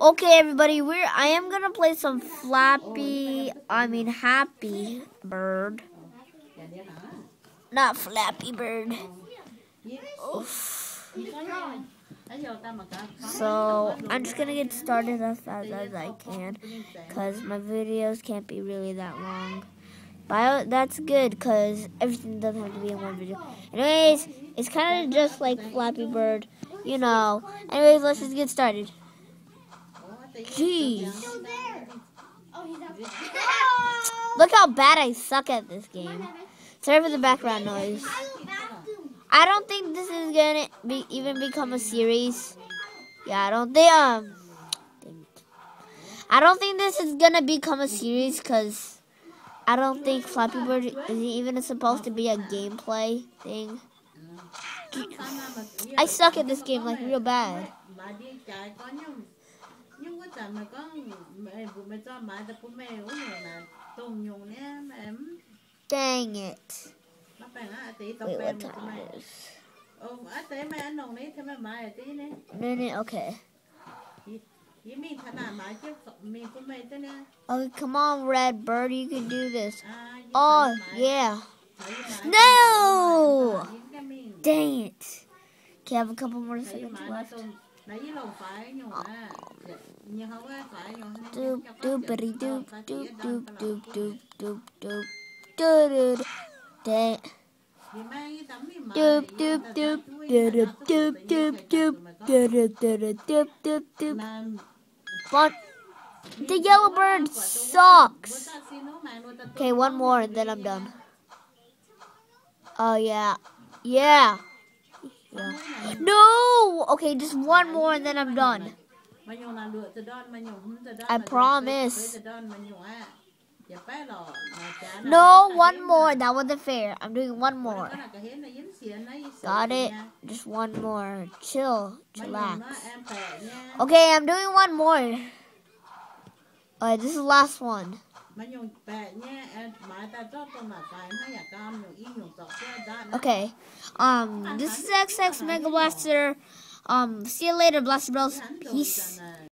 Okay, everybody, I am gonna play some Happy Bird. Not Flappy Bird. Oof. So, I'm just gonna get started as fast as I can, because my videos can't be really that long. But that's good, because everything doesn't have to be in one video. Anyways, it's kind of just like Flappy Bird, you know. Anyways, let's just get started. Jeez. Look how bad I suck at this game. Sorry for the background noise. I don't think this is gonna even become a series. Yeah, I don't think this is gonna become a series, because I don't think Flappy Bird is even supposed to be a gameplay thing. I suck at this game like real bad. Dang it. Wait, what time is it? Minute, okay. Okay, come on, Red Bird, you can do this. Oh, yeah. No! Dang it. Okay, I have a couple more seconds left. Doop doopity doop doop doop doop doop doop doop doop doop. Dang. Doop doop doop doop doop doop doop doop doop doop doop. But the yellow bird sucks. Okay, one more and then I'm done. Oh yeah. Yeah. No! Okay, just one more and then I'm done. I promise. No, one more. That wasn't fair. I'm doing one more. Got it? Just one more. Chillax. Okay, I'm doing one more. Alright, this is the last one. Okay. This is XX Mega Blaster. See you later, Blaster Bros. Peace.